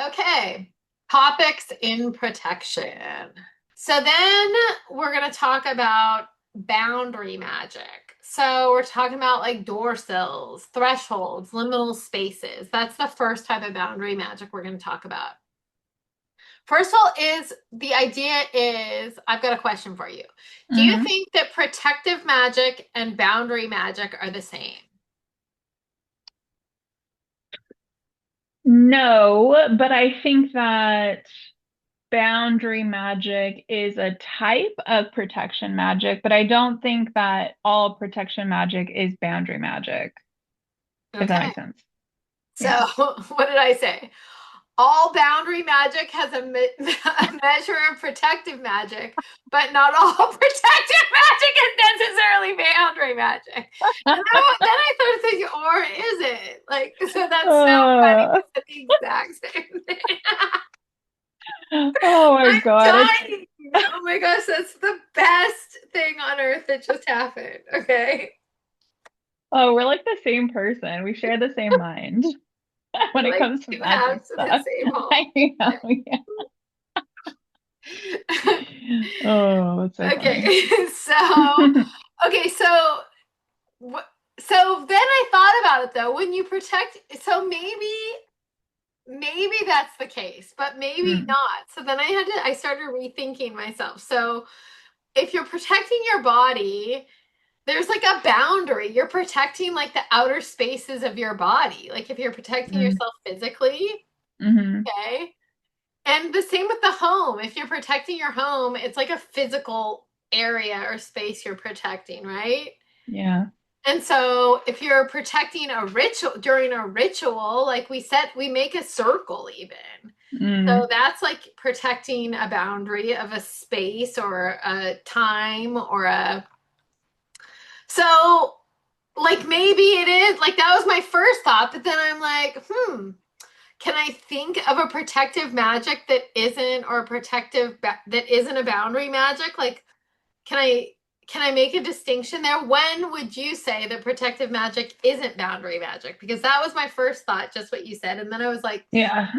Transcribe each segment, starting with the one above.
Okay, topics in protection. So then we're going to talk about boundary magic. So we're talking about like door sills, thresholds, liminal spaces. That's the first type of boundary magic we're going to talk about. First of all, is the idea is I've got a question for you. Do you Hmm. think that protective magic and boundary magic are the same? No, but I think that boundary magic is a type of protection magic, but I don't think that all protection magic is boundary magic, if that Okay. makes sense. So, Yeah. what did I say? All boundary magic has a measure of protective magic, but not all protective magic is necessarily boundary magic. Then I started thinking, or is it? Like, so that's so funny Uh, because it's the exact same thing. oh my I'm God. dying. Oh my gosh, that's the best thing on earth that just happened. Okay. We're like the same person. We share the same mind when We're it like comes to two magic halves of the stuff. same I whole. know, yeah. Oh, that's so funny. Okay, so okay, so so then I thought about it though. When you protect, so maybe that's the case, but maybe Mm, not. So then I started rethinking myself. So if you're protecting your body, there's like a boundary. You're protecting like the outer spaces of your body. Like if you're protecting mm, yourself physically, hmm. okay? And the same with the home. If you're protecting your home, it's like a physical area or space you're protecting, right? Yeah. And so if you're protecting a ritual during a ritual, like we make a circle even. So Mm, that's like protecting a boundary of a space or a time or a so like maybe it is like that was my first thought, but then I'm like, can I think of a protective magic that isn't or a that isn't a boundary magic? Like, can I can I make a distinction there? When would you say that protective magic isn't boundary magic? Because that was my first thought, just what you said, and then I was like, yeah.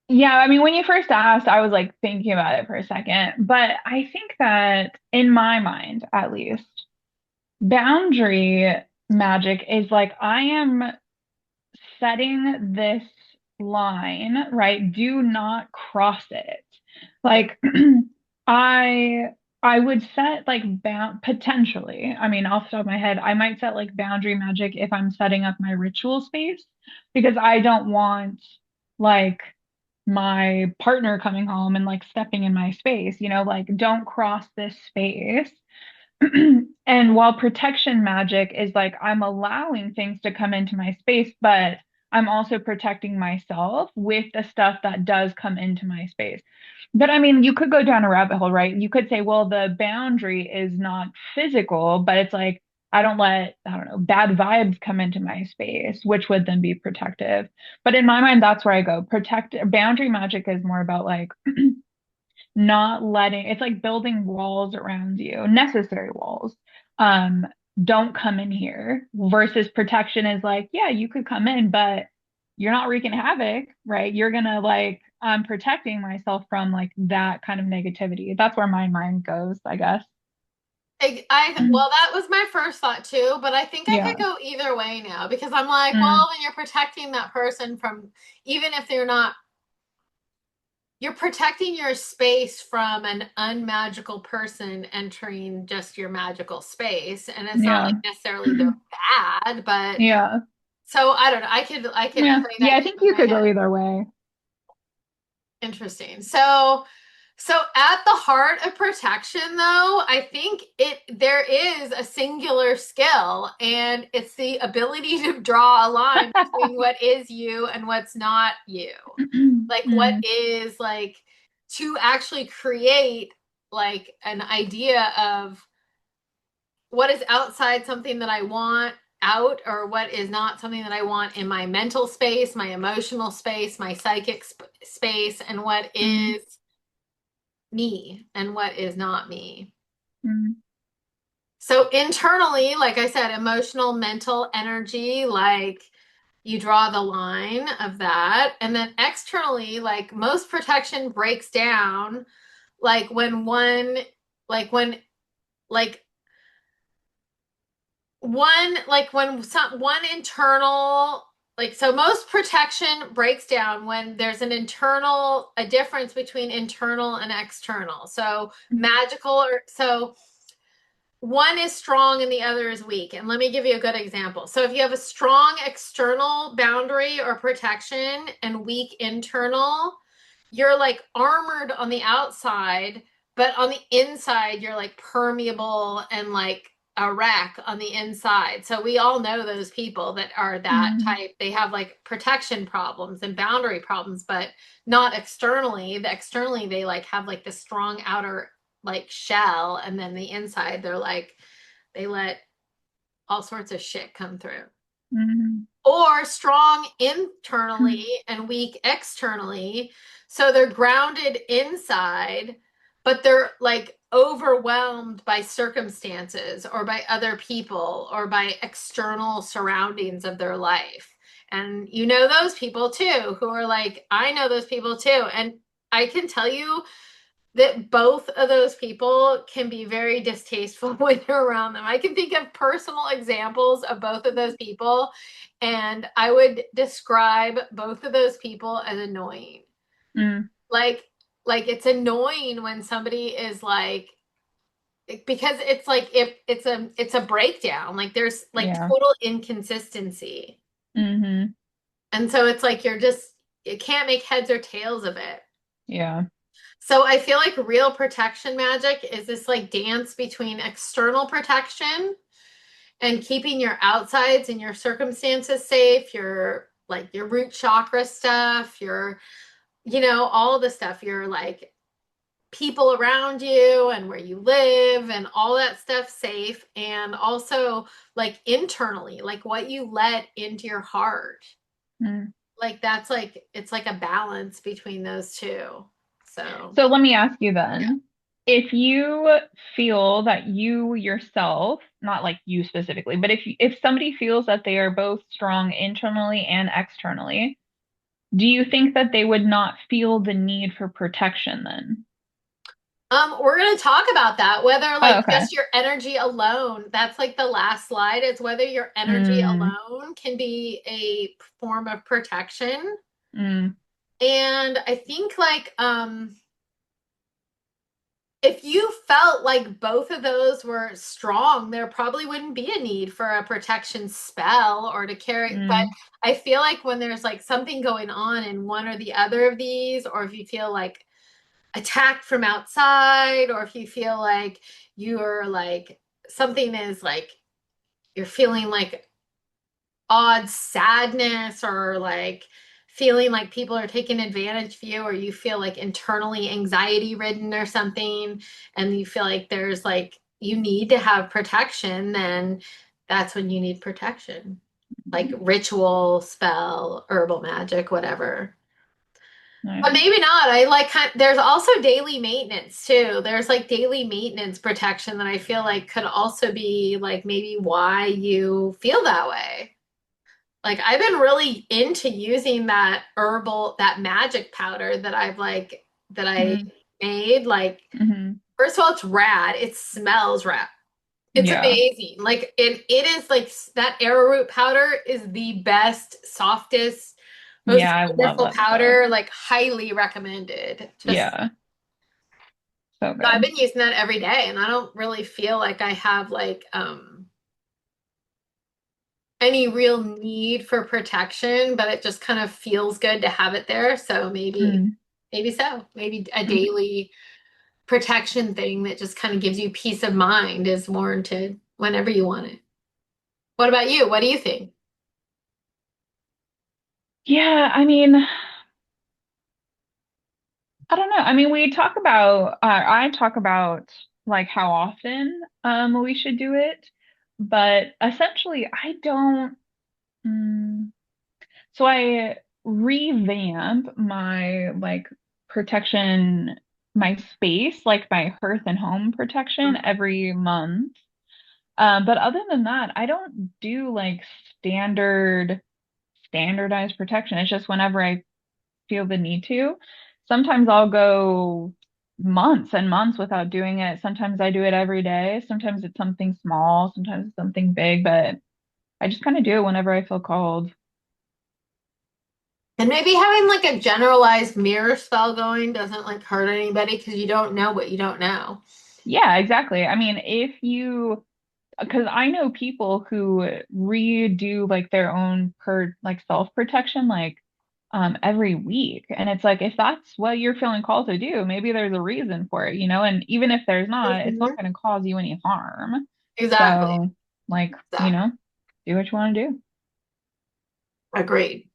Yeah, I mean, when you first asked, I was like thinking about it for a second, but I think that in my mind, at least, boundary magic is like I am setting this line, right? Do not cross it. yeah, Like I I would set like bound potentially. I mean, off the top of my head, I might set like boundary magic if I'm setting up my ritual space because I don't want like my partner coming home and like stepping in my space, like don't cross this space. And while protection magic is like I'm allowing things to come into my space, but I'm also protecting myself with the stuff that does come into my space. But I mean, you could go down a rabbit hole, right? You could say, well, the boundary is not physical, but it's like I don't know, bad vibes come into my space, which would then be protective. But in my mind, that's where I go. Boundary magic is more about like not letting it's like building walls around you, necessary walls. Um, don't come in here versus protection is like, yeah, you could come in, but you're not wreaking havoc, right? You're gonna like, I'm protecting myself from like that kind of negativity. That's where my mind goes, I guess. well, that was my first thought too, but I think I could Yeah. go either way now because I'm like, Mm, well, then you're protecting that person from even if they're not you're protecting your space from an unmagical person entering just your magical space. And it's not like yeah. necessarily they're bad, but Yeah. so I don't know. I could Yeah. play Yeah, that I game think in you my could go head. either way. Interesting. So at the heart of protection though, I think there is a singular skill and it's the ability to draw a line between what is you and what's not you. Like what Mm, is like to actually create like an idea of what is outside something that I want out or what is not something that I want in my mental space, my emotional space, my psychic space, and what mm, is me and what is not me. mm, So internally, like I said, emotional, mental energy, like You draw the line of that. And then externally, like most protection breaks down like when one, like when, like like when one internal, like, so most protection breaks down when there's a difference between internal and external. So magical, or so one is strong and the other is weak. And let me give you a good example. So if you have a strong external boundary or protection and weak internal, you're like armored on the outside, but on the inside, you're like permeable and like a wreck on the inside. So we all know those people that are that Mm-hmm. type. They have like protection problems and boundary problems, but not externally. Externally, they like have like the strong outer like shell, and then the inside, they're like, they let all sorts of shit come through. Mm-hmm. Or strong internally and weak externally. So they're grounded inside, but they're like overwhelmed by circumstances or by other people or by external surroundings of their life. And you know those people too, who are like, I know those people too. And I can tell you that both of those people can be very distasteful when you're around them. I can think of personal examples of both of those people, and I would describe both of those people as annoying. Mm. Like, like it's annoying when somebody is like, because it's like if it's a breakdown. Like there's like Yeah. total inconsistency. Mm-hmm. And so it's like you're just, you can't make heads or tails of it. Yeah. So I feel like real protection magic is this like dance between external protection and keeping your outsides and your circumstances safe, your like your root chakra stuff, your, all the stuff, your like people around you and where you live and all that stuff safe, and also like internally, like what you let into your heart. Mm. Like that's like, it's like a balance between those two. So, So let me ask you yeah. then, if you feel that you yourself, not like you specifically, but if somebody feels that they are both strong internally and externally, do you think that they would not feel the need for protection then? We're gonna talk about that, whether Oh, like okay. just your energy alone, that's like the last slide, is whether your energy Mm, alone can be a form of protection. mm, And I think like if you felt like both of those were strong, there probably wouldn't be a need for a protection spell or to carry. But mm, I feel like when there's like something going on in one or the other of these, or if you feel like attacked from outside, or if you feel like you're like something is like you're feeling like odd sadness, or like feeling like people are taking advantage of you, or you feel like internally anxiety ridden or something, and you feel like there's like you need to have protection, then that's when you need protection. Like ritual, spell, herbal magic, whatever. But nice. maybe not. I like there's also daily maintenance too. There's like daily maintenance protection that I feel like could also be like maybe why you feel that way. Like I've been really into using that magic powder that I Mm, made. Like, hmm. first of all, it's rad. It smells rad. It's Yeah. amazing. Like it is like that arrowroot powder is the best, softest, most Yeah, I love wonderful that stuff. powder. Like highly recommended. Just, Yeah. So so I've good. been using that every day, and I don't really feel like I have like any real need for protection, but it just kind of feels good to have it there. So Mm, maybe a mm. daily protection thing that just kind of gives you peace of mind is warranted whenever you want it. What about you? What do you think? Yeah, I mean, I don't know. I mean, I talk about like how often we should do it, but essentially I don't. Mm, so I revamp my like protection, my space, like my Hearth and Home protection every month. But other than that, I don't do like standard standardized protection. It's just whenever I feel the need to. Sometimes I'll go months and months without doing it. Sometimes I do it every day. Sometimes it's something small, sometimes it's something big, but I just kind of do it whenever I feel called. And maybe having like a generalized mirror spell going doesn't like hurt anybody because you don't know what you don't know. Yeah, exactly. I mean, if you, because I know people who redo like their own like self-protection every week. And it's like if that's what you're feeling called to do, maybe there's a reason for it, you know? And even if there's not, it's not Mhm. going to cause you any harm. Exactly. So, like, Exactly. do what you want to do. Agreed.